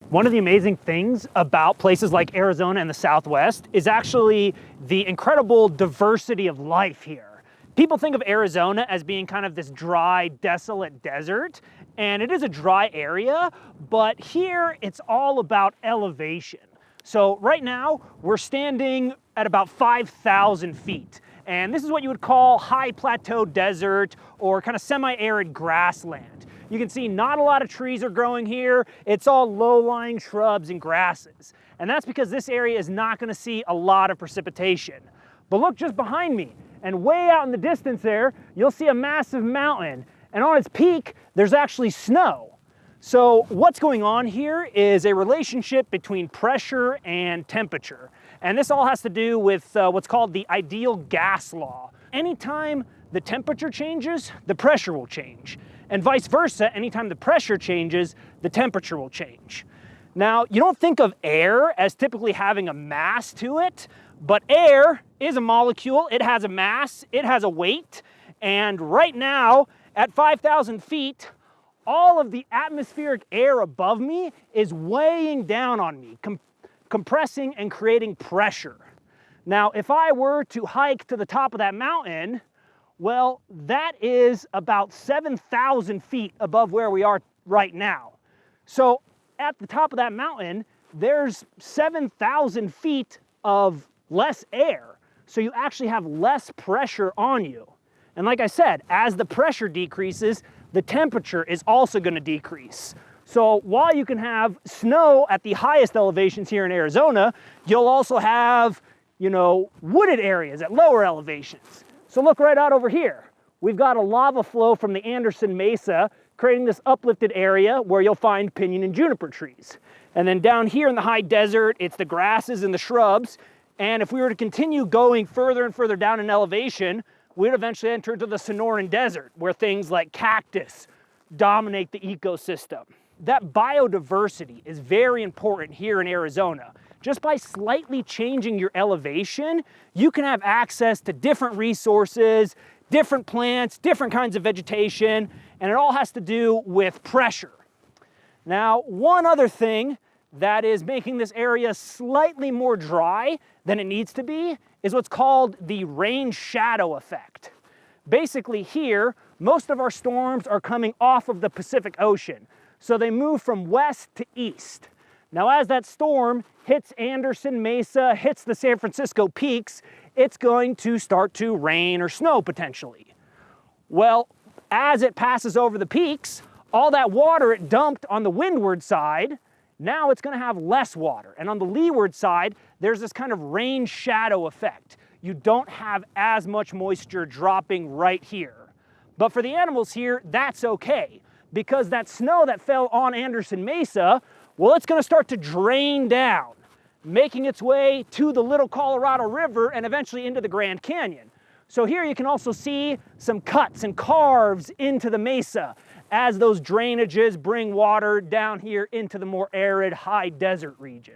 One of the amazing things about places like Arizona and the Southwest is actually the incredible diversity of life here. People think of Arizona as being kind of this dry, desolate desert, and it is a dry area, but here it's all about elevation. So right now, we're standing at about 5,000 feet, and this is what you would call high plateau desert or kind of semi-arid grassland. You can see not a lot of trees are growing here. It's all low-lying shrubs and grasses. And that's because this area is not going to see a lot of precipitation. But look just behind me, and way out in the distance there, you'll see a massive mountain. And on its peak, there's actually snow. So what's going on here is a relationship between pressure and temperature. And this all has to do with what's called the ideal gas law. Anytime the temperature changes, the pressure will change. And vice versa, anytime the pressure changes, the temperature will change. Now, you don't think of air as typically having a mass to it, but air is a molecule, it has a mass, it has a weight, and right now, at 5,000 feet, all of the atmospheric air above me is weighing down on me, compressing and creating pressure. Now, if I were to hike to the top of that mountain, well, that is about 7,000 feet above where we are right now. So at the top of that mountain, there's 7,000 feet of less air. So you actually have less pressure on you. And like I said, as the pressure decreases, the temperature is also going to decrease. So while you can have snow at the highest elevations here in Arizona, you'll also have, wooded areas at lower elevations. So look right out over here. We've got a lava flow from the Anderson Mesa, creating this uplifted area where you'll find pinyon and juniper trees. And then down here in the high desert, it's the grasses and the shrubs. And if we were to continue going further and further down in elevation, we'd eventually enter into the Sonoran Desert, where things like cactus dominate the ecosystem. That biodiversity is very important here in Arizona. Just by slightly changing your elevation, you can have access to different resources, different plants, different kinds of vegetation, and it all has to do with pressure. Now, one other thing that is making this area slightly more dry than it needs to be is what's called the rain shadow effect. Basically here, most of our storms are coming off of the Pacific Ocean, so they move from west to east. Now, as that storm hits Anderson Mesa, hits the San Francisco peaks, it's going to start to rain or snow potentially. Well, as it passes over the peaks, all that water it dumped on the windward side, now it's going to have less water. And on the leeward side, there's this kind of rain shadow effect. You don't have as much moisture dropping right here. But for the animals here, that's okay, because that snow that fell on Anderson Mesa, well, it's going to start to drain down, making its way to the Little Colorado River and eventually into the Grand Canyon. So here you can also see some cuts and carves into the mesa as those drainages bring water down here into the more arid high desert region.